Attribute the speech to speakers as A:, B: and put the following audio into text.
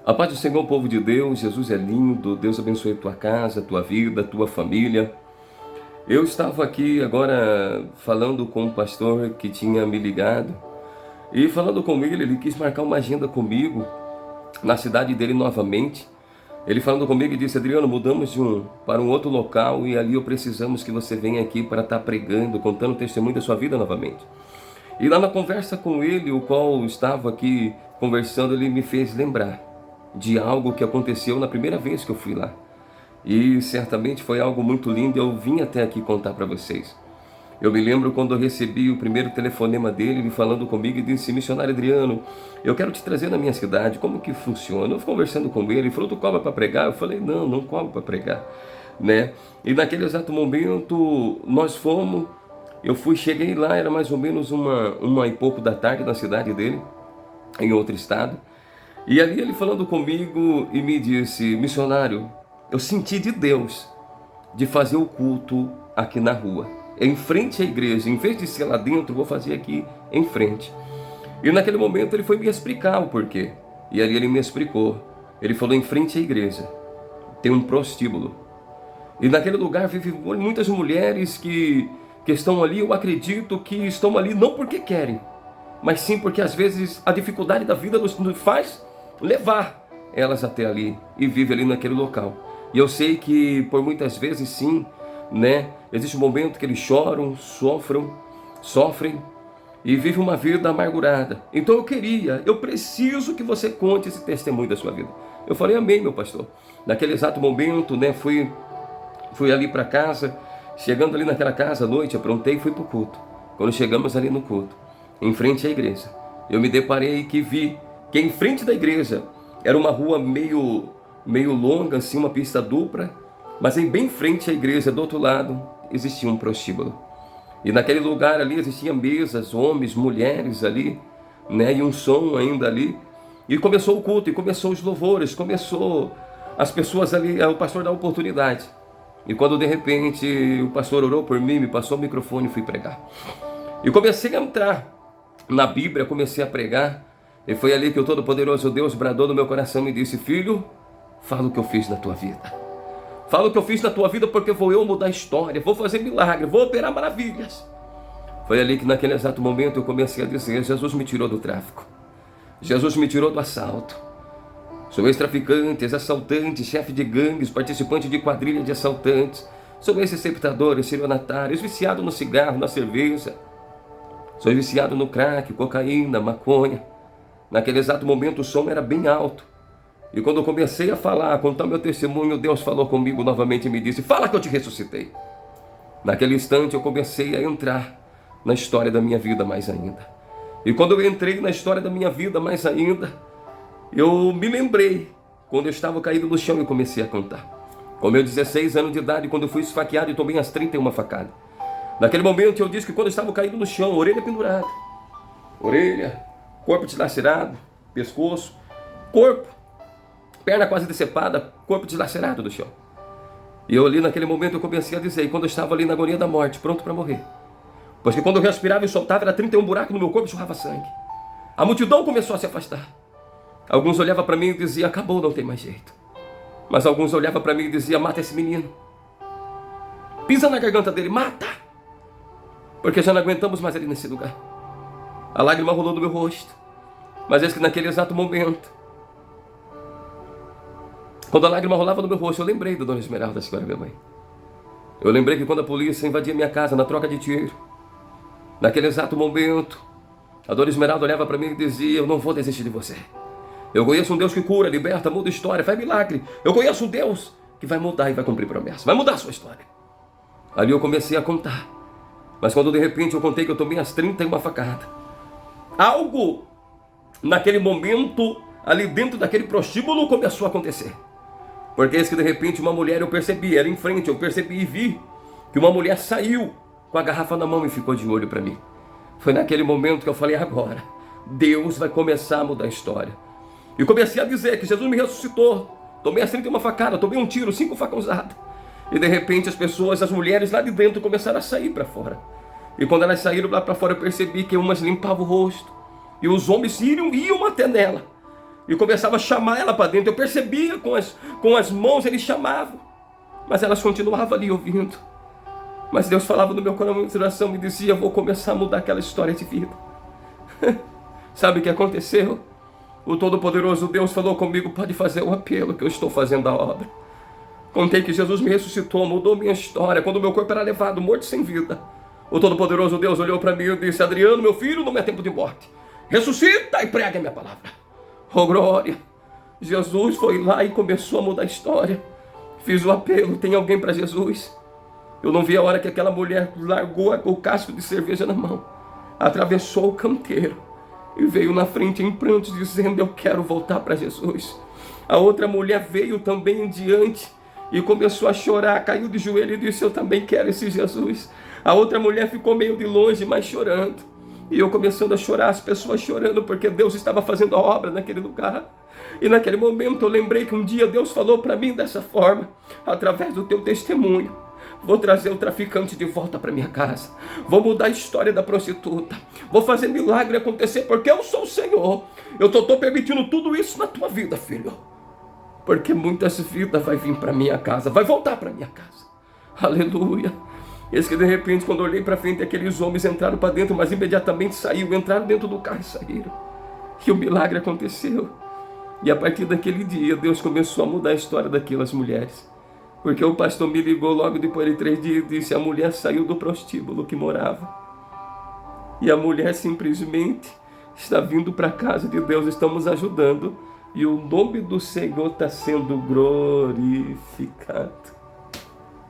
A: A paz do Senhor, povo de Deus. Jesus é lindo. Deus abençoe a tua casa, a tua vida, a tua família. Eu estava aqui agora falando com um pastor que tinha me ligado e falando com ele quis marcar uma agenda comigo na cidade dele novamente. Ele falando comigo e disse: Adriano, mudamos para um outro local e ali precisamos que você venha aqui para estar pregando, contando o testemunho da sua vida novamente. E lá na conversa com ele, o qual estava aqui conversando, ele me fez lembrar de algo que aconteceu na primeira vez que eu fui lá. E certamente foi algo muito lindo, eu vim até aqui contar para vocês. Eu me lembro quando eu recebi o primeiro telefonema dele, ele falando comigo e disse: missionário Adriano, eu quero te trazer na minha cidade, como que funciona? Eu fui conversando com ele, ele falou: tu cobra para pregar? Eu falei: não cobro para pregar, né? E naquele exato momento nós fomos, cheguei lá, era mais ou menos uma e pouco da tarde na cidade dele, em outro estado. E ali ele falando comigo e me disse: missionário, eu senti de Deus de fazer o culto aqui na rua, em frente à igreja. Em vez de ser lá dentro, vou fazer aqui em frente. E naquele momento ele foi me explicar o porquê. E ali ele me explicou. Ele falou: em frente à igreja tem um prostíbulo. E naquele lugar vivem muitas mulheres que estão ali, eu acredito que estão ali não porque querem, mas sim porque às vezes a dificuldade da vida nos faz levar elas até ali e vive ali naquele local. E eu sei que por muitas vezes sim, né, existe um momento que eles choram, sofrem e vivem uma vida amargurada. Então eu preciso que você conte esse testemunho da sua vida. Eu falei: amém, meu pastor. Naquele exato momento, né, fui ali para casa. Chegando ali naquela casa à noite, aprontei e fui para o culto. Quando chegamos ali no culto, em frente à igreja, eu me deparei que vi que em frente da igreja era uma rua meio longa, assim, uma pista dupla, mas bem em frente à igreja, do outro lado, existia um prostíbulo. E naquele lugar ali existiam mesas, homens, mulheres ali, né, e um som ainda ali. E começou o culto, e começou os louvores, começou as pessoas ali, o pastor dá oportunidade. E quando de repente o pastor orou por mim, me passou o microfone e fui pregar. E comecei a entrar na Bíblia, comecei a pregar. E foi ali que o Todo-Poderoso Deus bradou no meu coração e disse: filho, fala o que eu fiz na tua vida. Fala o que eu fiz na tua vida, porque vou eu mudar a história, vou fazer milagre, vou operar maravilhas. Foi ali que naquele exato momento eu comecei a dizer: Jesus me tirou do tráfico. Jesus me tirou do assalto. Sou ex-traficante, ex-assaltante, chefe de gangues, participante de quadrilha de assaltantes. Sou ex-receptador, estelionatário, viciado no cigarro, na cerveja. Sou viciado no crack, cocaína, maconha. Naquele exato momento o som era bem alto. E quando eu comecei a falar, a contar meu testemunho, Deus falou comigo novamente e me disse: fala que eu te ressuscitei. Naquele instante eu comecei a entrar na história da minha vida mais ainda. E quando eu entrei na história da minha vida mais ainda, eu me lembrei quando eu estava caído no chão e comecei a contar. Com meus 16 anos de idade, quando eu fui esfaqueado e tomei as 31 facadas. Naquele momento eu disse que quando eu estava caído no chão, orelha pendurada, corpo dilacerado, pescoço, corpo, perna quase decepada, corpo dilacerado do chão. E eu ali naquele momento eu comecei a dizer, quando eu estava ali na agonia da morte, pronto para morrer. Pois que quando eu respirava e soltava, era 31 buracos no meu corpo e jorrava sangue. A multidão começou a se afastar. Alguns olhavam para mim e diziam: acabou, não tem mais jeito. Mas alguns olhavam para mim e diziam: mata esse menino. Pisa na garganta dele, mata. Porque já não aguentamos mais ele nesse lugar. A lágrima rolou no meu rosto. Mas eis que naquele exato momento, quando a lágrima rolava no meu rosto, eu lembrei da Dona Esmeralda, que era minha mãe. Eu lembrei que quando a polícia invadia minha casa na troca de tiro, naquele exato momento, a Dona Esmeralda olhava para mim e dizia: eu não vou desistir de você. Eu conheço um Deus que cura, liberta, muda história, faz milagre. Eu conheço um Deus que vai mudar e vai cumprir promessa. Vai mudar a sua história. Ali eu comecei a contar. Mas quando de repente eu contei que eu tomei as 31 facadas, algo naquele momento, ali dentro daquele prostíbulo, começou a acontecer. Porque eis que de repente uma mulher, eu percebi, era em frente, eu percebi e vi que uma mulher saiu com a garrafa na mão e ficou de olho para mim. Foi naquele momento que eu falei: agora, Deus vai começar a mudar a história. E comecei a dizer que Jesus me ressuscitou. Tomei as 31 facadas, tomei um tiro, 5 facas usadas. E de repente as pessoas, as mulheres lá de dentro começaram a sair para fora. E quando elas saíram lá para fora, eu percebi que umas limpavam o rosto. E os homens iam até nela. E começava a chamar ela para dentro. Eu percebia com as mãos, ele chamava. Mas elas continuavam ali ouvindo. Mas Deus falava no meu coração e dizia: vou começar a mudar aquela história de vida. Sabe o que aconteceu? O Todo-Poderoso Deus falou comigo: pode fazer o apelo que eu estou fazendo a obra. Contei que Jesus me ressuscitou, mudou minha história, quando meu corpo era levado, morto sem vida. O Todo-Poderoso Deus olhou para mim e disse: Adriano, meu filho, não é tempo de morte. Ressuscita e prega a minha palavra. Oh, glória! Jesus foi lá e começou a mudar a história. Fiz o apelo: tem alguém para Jesus? Eu não vi a hora que aquela mulher largou o casco de cerveja na mão, atravessou o canteiro e veio na frente em prantos, dizendo: eu quero voltar para Jesus. A outra mulher veio também em diante e começou a chorar, caiu de joelho e disse: eu também quero esse Jesus. A outra mulher ficou meio de longe, mas chorando. E eu começando a chorar, as pessoas chorando, porque Deus estava fazendo a obra naquele lugar. E naquele momento eu lembrei que um dia Deus falou para mim dessa forma: através do teu testemunho, vou trazer o traficante de volta para minha casa. Vou mudar a história da prostituta. Vou fazer milagre acontecer, porque eu sou o Senhor. Eu estou permitindo tudo isso na tua vida, filho. Porque muitas vidas vai vir para minha casa, vai voltar para minha casa. Aleluia. Eis que de repente, quando eu olhei para frente, aqueles homens entraram para dentro, mas imediatamente saíram, entraram dentro do carro e saíram. E o milagre aconteceu. E a partir daquele dia, Deus começou a mudar a história daquelas mulheres. Porque o pastor me ligou logo depois de 3 dias e disse: a mulher saiu do prostíbulo que morava. E a mulher simplesmente está vindo para a casa de Deus, estamos ajudando. E o nome do Senhor está sendo glorificado.